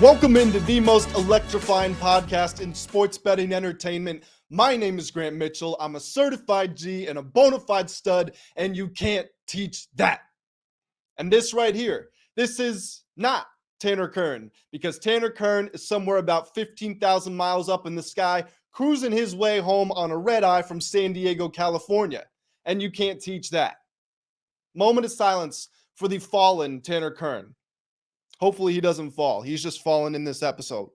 Welcome into the most electrifying podcast in sports betting entertainment. My name is Grant Mitchell. I'm a certified G and a bona fide stud, and you can't teach that. And this right here, this is not Tanner Kern, because Tanner Kern is somewhere about 15,000 miles up in the sky, cruising his way home on a red eye from San Diego, California. And you can't teach that. Moment of silence for the fallen Tanner Kern. Hopefully he doesn't fall. He's just fallen in this episode.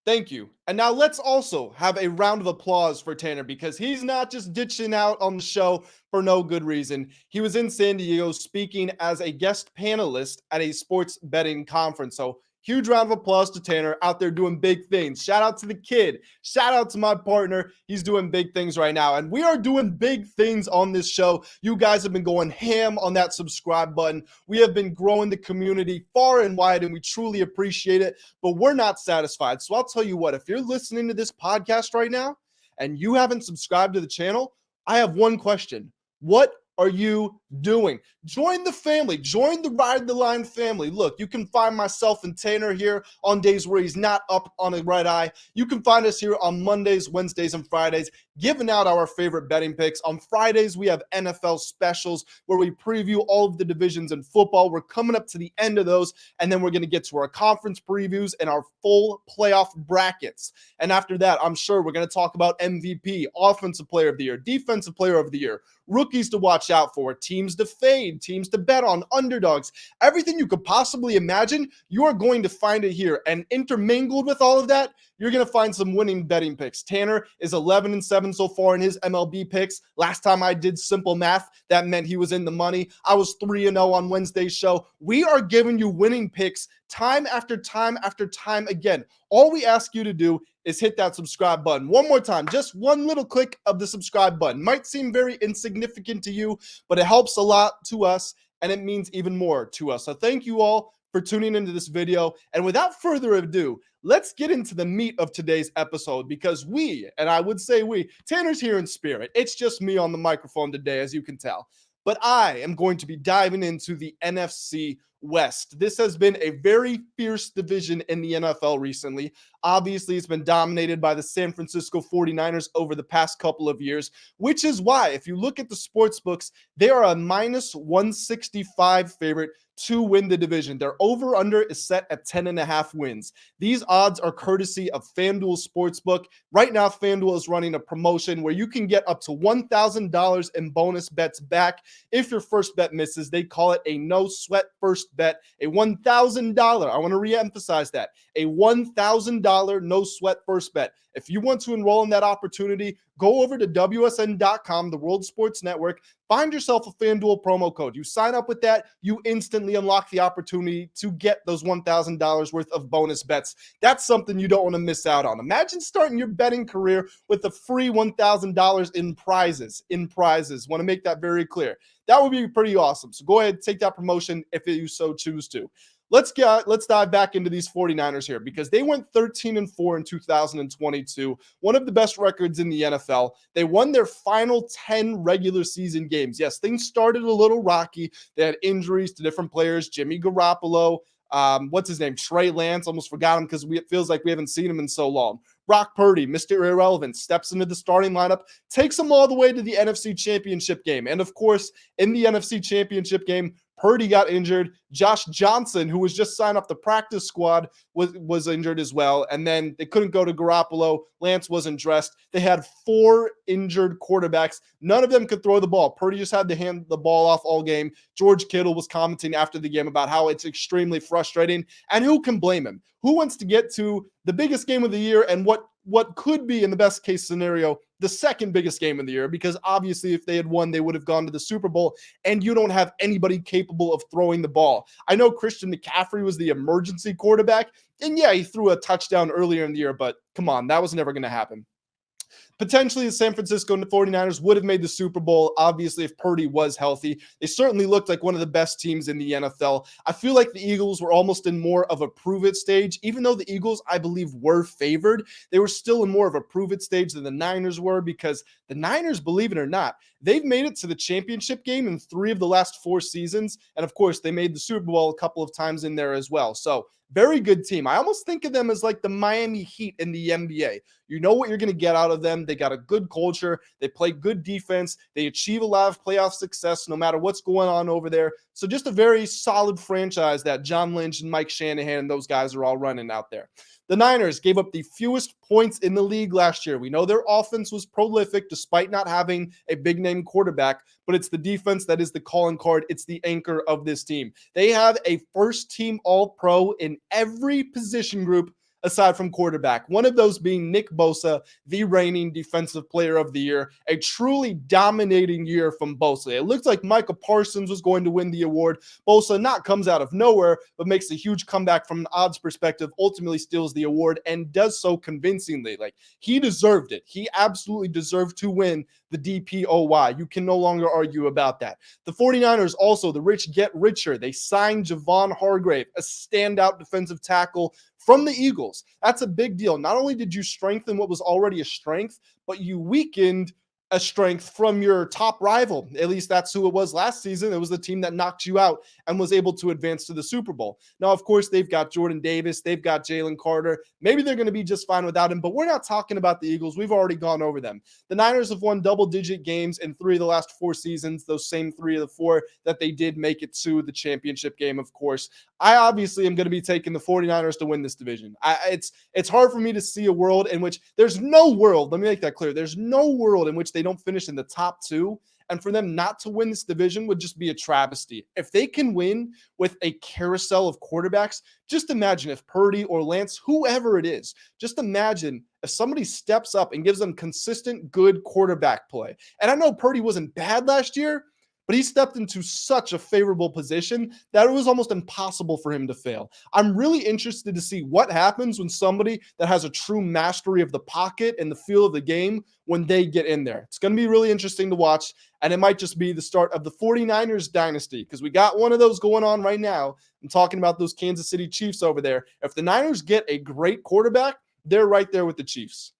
Thank you. And now let's also have a round of applause for Tanner, because he's not just ditching out on the show for no good reason. He was in San Diego speaking as a guest panelist at a sports betting conference. So huge round of applause to Tanner, out there doing big things. Shout out to the kid. Shout out to my partner. He's doing big things right now. And we are doing big things on this show. You guys have been going ham on that subscribe button. We have been growing the community far and wide, and we truly appreciate it. But we're not satisfied. So I'll tell you what, if you're listening to this podcast right now and you haven't subscribed to the channel, I have one question. What are you doing? Join the family. Join the Ride the Line family. Look, you can find myself and Tanner here on days where he's not up on a red eye. You can find us here on Mondays, Wednesdays, and Fridays, giving out our favorite betting picks. On Fridays, we have NFL specials where we preview all of the divisions in football. We're coming up to the end of those, and then we're going to get to our conference previews and our full playoff brackets. And after that, I'm sure we're going to talk about MVP, Offensive Player of the Year, Defensive Player of the Year, rookies to watch out for, teams to fade, teams to bet on, underdogs, everything you could possibly imagine, you are going to find it here. And intermingled with all of that, you're going to find some winning betting picks. Tanner is 11-7 so far in his MLB picks. Last time I did simple math, that meant he was in the money. I was 3-0 on Wednesday's show. We are giving you winning picks time after time after time again. All we ask you to do is hit that subscribe button. One more time, just one little click of the subscribe button. Might seem very insignificant to you, but it helps a lot to us, and it means even more to us. So thank you all for tuning into this video. And without further ado, let's get into the meat of today's episode, because we, and I would say we, Tanner's here in spirit. It's just me on the microphone today, as you can tell. But I am going to be diving into the NFC West. This has been a very fierce division in the NFL recently. Obviously, it's been dominated by the San Francisco 49ers over the past couple of years, which is why, if you look at the sports books, they are a minus 165 favorite to win the division. Their over-under is set at 10.5 wins. These odds are courtesy of FanDuel Sportsbook. Right now, FanDuel is running a promotion where you can get up to $1,000 in bonus bets back if your first bet misses. They call it a no-sweat first bet, a $1,000. I want to re-emphasize that, a $1,000 no-sweat first bet. If you want to enroll in that opportunity, go over to WSN.com, the World Sports Network, find yourself a FanDuel promo code. You sign up with that, you instantly unlock the opportunity to get those $1,000 worth of bonus bets. That's something you don't want to miss out on. Imagine starting your betting career with a free $1,000 in prizes. Want to make that very clear. That would be pretty awesome. So go ahead, take that promotion if you so choose to. Let's dive back into these 49ers here, because they went 13-4 in 2022, one of the best records in the NFL. They won their final 10 regular season games. Yes, things started a little rocky. They had injuries to different players, Jimmy Garoppolo, what's his name? Trey Lance, almost forgot him because it feels like we haven't seen him in so long. Brock Purdy, Mr. Irrelevant, steps into the starting lineup, takes them all the way to the NFC Championship game. And of course, in the NFC Championship game, Purdy got injured. Josh Johnson, who was just signed up the practice squad, was injured as well. And then they couldn't go to Garoppolo. Lance wasn't dressed. They had 4 injured quarterbacks. None of them could throw the ball. Purdy just had to hand the ball off all game. George Kittle was commenting after the game about how it's extremely frustrating. And who can blame him? Who wants to get to the biggest game of the year and what could be, in the best case scenario, the second biggest game of the year? Because obviously if they had won, they would have gone to the Super Bowl, and you don't have anybody capable of throwing the ball. I know Christian McCaffrey was the emergency quarterback, and yeah, he threw a touchdown earlier in the year, but come on, that was never going to happen. Potentially, the San Francisco 49ers would have made the Super Bowl, obviously, if Purdy was healthy. They certainly looked like one of the best teams in the NFL. I feel like the Eagles were almost in more of a prove-it stage. Even though the Eagles, I believe, were favored, they were still in more of a prove-it stage than the Niners were, because the Niners, believe it or not, they've made it to the championship game in 3 of the last 4 seasons. And, of course, they made the Super Bowl a couple of times in there as well. So Very good team. I almost think of them as like the Miami Heat in the NBA. You know what you're going to get out of them. They got a good culture. They play good defense. They achieve a lot of playoff success no matter what's going on over there. So just a very solid franchise that John Lynch and Mike Shanahan and those guys are all running out there. The Niners gave up the fewest points in the league last year. We know their offense was prolific despite not having a big-name quarterback, but it's the defense that is the calling card. It's the anchor of this team. They have a first-team All-Pro in every position group aside from quarterback, one of those being Nick Bosa, the reigning defensive player of the year, a truly dominating year from Bosa. It looked like Micah Parsons was going to win the award. Bosa not comes out of nowhere, but makes a huge comeback from an odds perspective, ultimately steals the award and does so convincingly. Like, he deserved it. He absolutely deserved to win the DPOY. You can no longer argue about that. The 49ers also, the rich get richer. They signed Javon Hargrave, a standout defensive tackle from the Eagles. That's a big deal. Not only did you strengthen what was already a strength, but you weakened a strength from your top rival. At least that's who it was last season. It was the team that knocked you out and was able to advance to the Super Bowl. Now, of course, they've got Jordan Davis. They've got Jalen Carter. Maybe they're going to be just fine without him, but we're not talking about the Eagles. We've already gone over them. The Niners have won double-digit games in 3 of the last 4 seasons, those same 3 of the 4 that they did make it to the championship game, of course. I obviously am going to be taking the 49ers to win this division. It's hard for me to see a world in which there's no world, let me make that clear, there's no world in which they don't finish in the top 2, and for them not to win this division would just be a travesty. If they can win with a carousel of quarterbacks, just imagine if Purdy or Lance, whoever it is, just imagine if somebody steps up and gives them consistent, good quarterback play. And I know Purdy wasn't bad last year, but he stepped into such a favorable position that it was almost impossible for him to fail. I'm really interested to see what happens when somebody that has a true mastery of the pocket and the feel of the game, when they get in there. It's going to be really interesting to watch, and it might just be the start of the 49ers dynasty, because we got one of those going on right now. I'm talking about those Kansas City Chiefs over there. If the Niners get a great quarterback, they're right there with the Chiefs.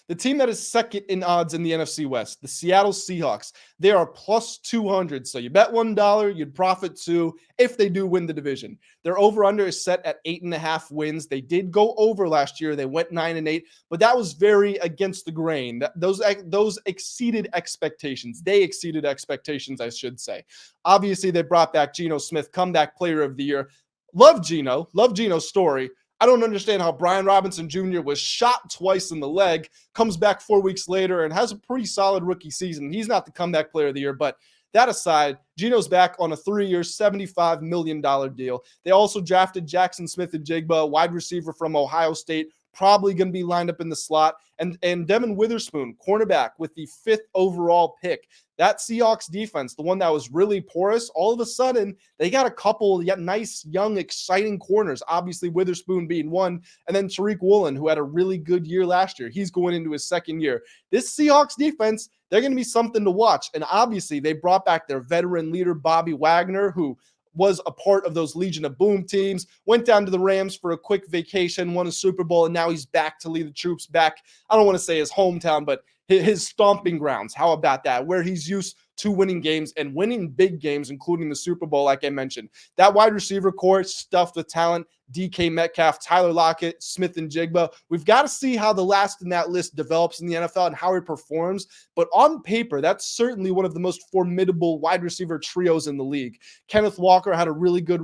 The team that is second in odds in the NFC West, the Seattle Seahawks, they are plus 200. So you bet $1, you'd profit 2 if they do win the division. Their over-under is set at 8.5 wins. They did go over last year. They went 9-8, but that was very against the grain. Those exceeded expectations. They exceeded expectations, I should say. Obviously, they brought back Geno Smith, comeback player of the year. Love Geno's story. I don't understand how Brian Robinson Jr. was shot twice in the leg, comes back 4 weeks later, and has a pretty solid rookie season. He's not the comeback player of the year, but that aside, Geno's back on a 3-year, $75 million deal. They also drafted Jackson Smith-Njigba, wide receiver from Ohio State, probably going to be lined up in the slot, and Devin Witherspoon, cornerback, with the 5th overall pick. That Seahawks defense, the one that was really porous, all of a sudden, they got a couple nice, young, exciting corners, obviously Witherspoon being one, and then Tariq Woolen, who had a really good year last year. He's going into his 2nd year. This Seahawks defense, they're going to be something to watch, and obviously they brought back their veteran leader, Bobby Wagner, who was a part of those Legion of Boom teams, went down to the Rams for a quick vacation, won a Super Bowl, and now he's back to lead the troops back. I don't want to say his hometown, but his stomping grounds. How about that? Where he's used to winning games and winning big games, including the Super Bowl, like I mentioned. That wide receiver core stuffed with talent. DK Metcalf, Tyler Lockett, Smith-Njigba. We've got to see how the last in that list develops in the NFL and how he performs. But on paper, that's certainly one of the most formidable wide receiver trios in the league. Kenneth Walker had a really good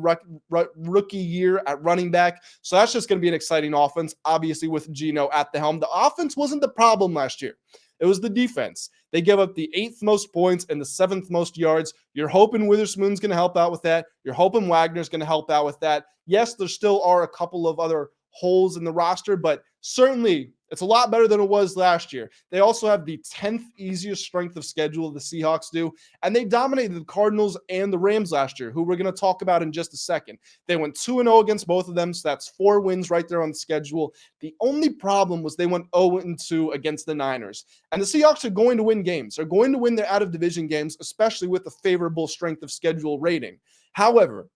rookie year at running back. So that's just going to be an exciting offense, obviously with Geno at the helm. The offense wasn't the problem last year. It was the defense. They gave up the 8th most points and the 7th most yards. You're hoping Witherspoon's going to help out with that. You're hoping Wagner's going to help out with that. Yes, there still are a couple of other holes in the roster, but certainly it's a lot better than it was last year. They also have the 10th easiest strength of schedule the Seahawks do, and they dominated the Cardinals and the Rams last year, who we're going to talk about in just a second. They went 2-0 against both of them, so that's 4 wins right there on the schedule. The only problem was they went 0-2 against the Niners. And the Seahawks are going to win games. They're going to win their out-of-division games, especially with a favorable strength of schedule rating. However,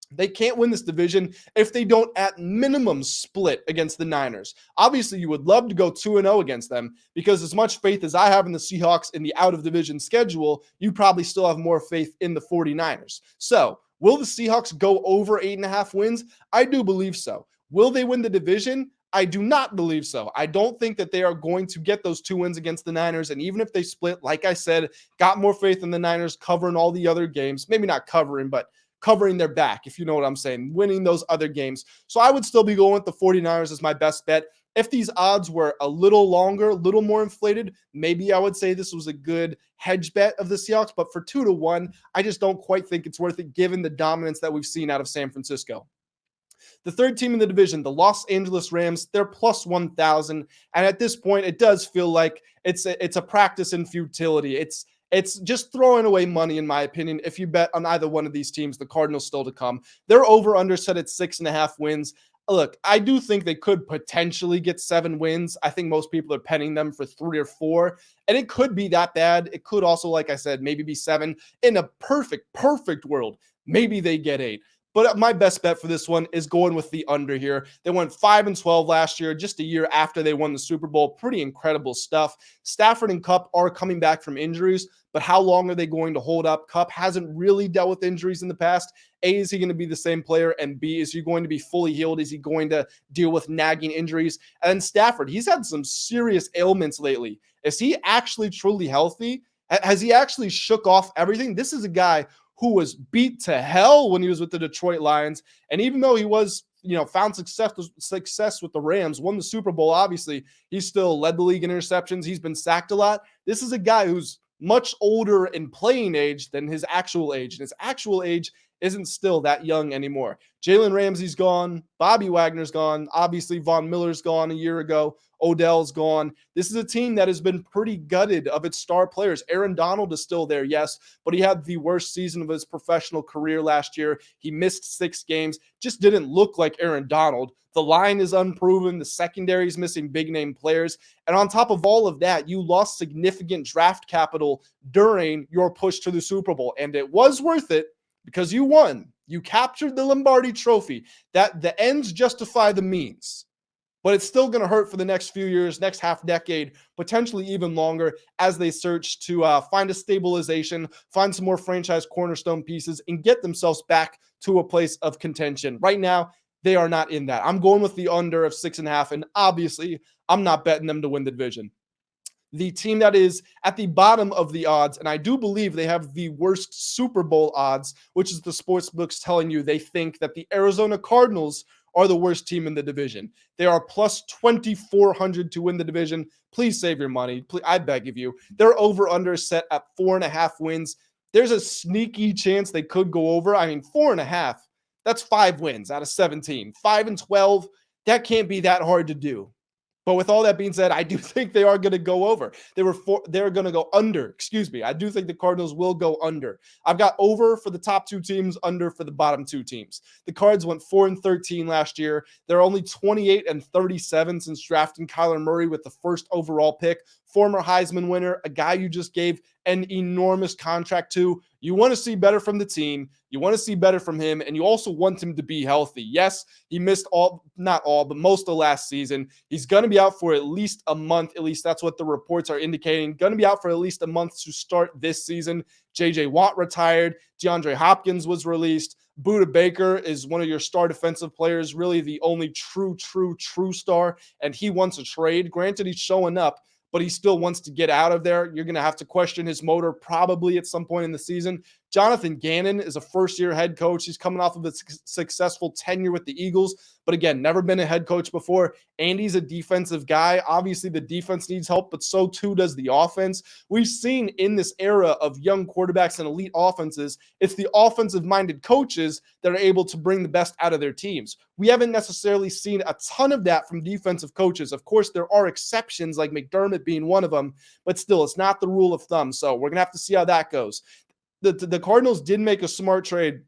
they can't win this division if they don't at minimum split against the Niners. Obviously, you would love to go 2-0 against them, because as much faith as I have in the Seahawks in the out-of-division schedule, you probably still have more faith in the 49ers. So Will the Seahawks go over 8.5 wins? I do believe so. Will they win the division? I do not believe so. I don't think that they are going to get those 2 wins against the Niners. And even if they split, like I said, got more faith in the Niners covering all the other games. Maybe not covering, but covering their back, if you know what I'm saying, winning those other games. So I would still be going with the 49ers as my best bet. If these odds were a little longer, a little more inflated, maybe I would say this was a good hedge bet of the Seahawks. But for 2-1, I just don't quite think it's worth it given the dominance that we've seen out of San Francisco. The third team in the division, the Los Angeles Rams, they're plus 1,000. And at this point, it does feel like it's a practice in futility. It's just throwing away money, in my opinion, if you bet on either one of these teams. The Cardinals still to come. They're over-under set at 6.5 wins. Look, I do think they could potentially get 7 wins. I think most people are penning them for 3 or 4, and it could be that bad. It could also, like I said, maybe be 7. In a perfect world, maybe they get 8. But my best bet for this one is going with the under here. They went 5-12 last year, just a year after they won the Super Bowl. Pretty incredible stuff. Stafford and Kupp are coming back from injuries, but how long are they going to hold up? Kupp hasn't really dealt with injuries in the past. A, is he going to be the same player? And B, is he going to be fully healed? Is he going to deal with nagging injuries? And then Stafford, he's had some serious ailments lately. Is he actually truly healthy? Has he actually shook off everything? This is a guy who was beat to hell when he was with the Detroit Lions. And even though he was, found success with the Rams, won the Super Bowl, obviously, he still led the league in interceptions. He's been sacked a lot. This is a guy who's much older in playing age than his actual age. And his actual age isn't still that young anymore. Jalen Ramsey's gone. Bobby Wagner's gone. Obviously, Von Miller's gone a year ago. Odell's gone. This is a team that has been pretty gutted of its star players. Aaron Donald is still there, yes, but he had the worst season of his professional career last year. He missed 6 games. Just didn't look like Aaron Donald. The line is unproven. The secondary is missing big-name players. And on top of all of that, you lost significant draft capital during your push to the Super Bowl. And it was worth it because you won. You captured the Lombardi Trophy. That the ends justify the means. But it's still going to hurt for the next few years, next half decade, potentially even longer, as they search to find a stabilization, find some more franchise cornerstone pieces, and get themselves back to a place of contention. Right now, they are not in that. I'm going with the under of 6.5, and obviously, I'm not betting them to win the division. The team that is at the bottom of the odds, and I do believe they have the worst Super Bowl odds, which is the sports books telling you they think that the Arizona Cardinals are the worst team in the division. They are plus 2,400 to win the division. Please save your money. Please, I beg of you. They're over-under set at 4.5 wins. There's a sneaky chance they could go over. 4.5, that's 5 wins out of 17. 5-12, that can't be that hard to do. But with all that being said, I do think they are going to go over. They're going to go under. Excuse me. I do think the Cardinals will go under. I've got over for the top 2 teams, under for the bottom 2 teams. The Cards went 4-13 last year. They're only 28-37 since drafting Kyler Murray with the first overall pick. Former Heisman winner, a guy you just gave an enormous contract to. You want to see better from the team. You want to see better from him, and you also want him to be healthy. Yes, he missed not all, but most of last season. He's going to be out for at least a month. At least that's what the reports are indicating. Going to be out for at least a month to start this season. J.J. Watt retired. DeAndre Hopkins was released. Budda Baker is one of your star defensive players, really the only true star, and he wants a trade. Granted, he's showing up, but he still wants to get out of there. You're going to have to question his motor probably at some point in the season. Jonathan Gannon is a first-year head coach. He's coming off of a successful tenure with the Eagles, but again, never been a head coach before. Andy's a defensive guy. Obviously, the defense needs help, but so too does the offense. We've seen in this era of young quarterbacks and elite offenses, it's the offensive-minded coaches that are able to bring the best out of their teams. We haven't necessarily seen a ton of that from defensive coaches. Of course, there are exceptions, like McDermott being one of them, but still, it's not the rule of thumb. So we're going to have to see how that goes. The Cardinals did make a smart trade.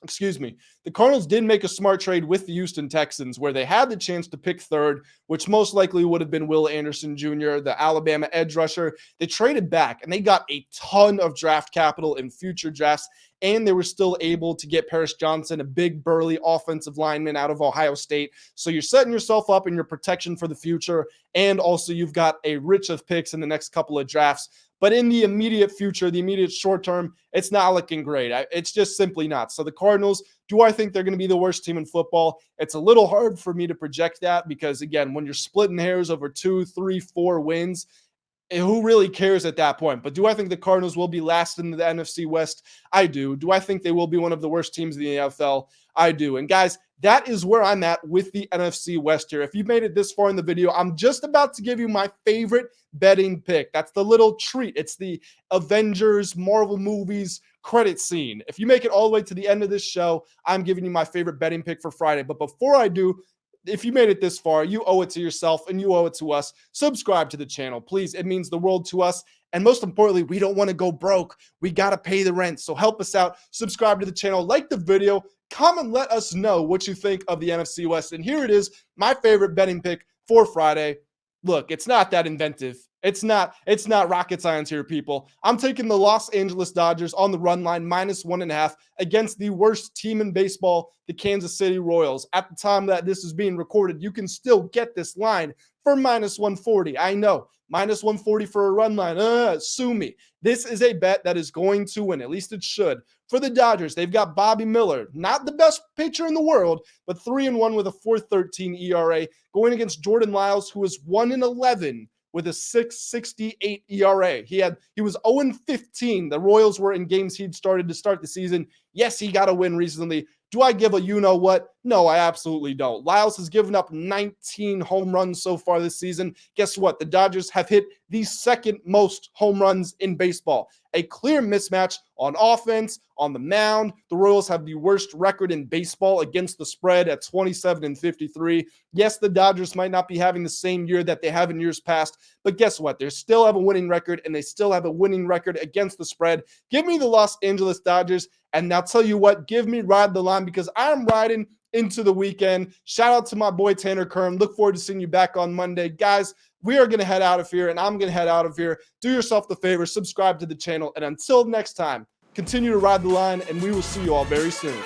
The Cardinals did make a smart trade with the Houston Texans where they had the chance to pick third, which most likely would have been Will Anderson Jr., the Alabama edge rusher. They traded back, and they got a ton of draft capital in future drafts, and they were still able to get Paris Johnson, a big, burly offensive lineman out of Ohio State. So you're setting yourself up in your protection for the future, and also you've got a rich of picks in the next couple of drafts. But in the immediate future, the immediate short term, it's not looking great. It's just simply not. So the Cardinals, do I think they're going to be the worst team in football? It's a little hard for me to project that because, again, when you're splitting hairs over 2, 3, 4 wins, who really cares at that point? But do I think the Cardinals will be last in the NFC West? I do. Do I think they will be one of the worst teams in the NFL? I do. And guys, that is where I'm at with the NFC West here. If you've made it this far in the video, I'm just about to give you my favorite betting pick. That's the little treat. It's the Avengers, Marvel movies credit scene. If you make it all the way to the end of this show, I'm giving you my favorite betting pick for Friday. But before I do, if you made it this far, you owe it to yourself and you owe it to us. Subscribe to the channel, please. It means the world to us. And most importantly, we don't want to go broke. We got to pay the rent. So help us out. Subscribe to the channel, like the video, comment, let us know what you think of the NFC West. And here it is, my favorite betting pick for Friday. Look, it's not that inventive. It's not rocket science here, people. I'm taking the Los Angeles Dodgers on the run line -1.5 against the worst team in baseball, the Kansas City Royals. At the time that this is being recorded, you can still get this line for -140. I know, -140 for a run line. Sue me. This is a bet that is going to win. At least it should. For the Dodgers, they've got Bobby Miller, not the best pitcher in the world, but 3-1 with a 4.13 ERA, going against Jordan Lyles, who is 1-11 with a 6.68 ERA. He was 0-15. The Royals were in games he'd started to start the season. Yes, he got a win recently. Do I give a you-know-what? No, I absolutely don't. Lyles has given up 19 home runs so far this season. Guess what? The Dodgers have hit the second most home runs in baseball. A clear mismatch on offense, on the mound. The Royals have the worst record in baseball against the spread at 27-53. Yes, the Dodgers might not be having the same year that they have in years past, but guess what? They still have a winning record, and they still have a winning record against the spread. Give me the Los Angeles Dodgers, and I'll tell you what, give me Ride the Line because I'm riding into the weekend. Shout out to my boy Tanner Kern. Look forward to seeing you back on Monday. Guys, we are going to head out of here, and I'm going to head out of here. Do yourself the favor, subscribe to the channel, and until next time, continue to ride the line, and we will see you all very soon.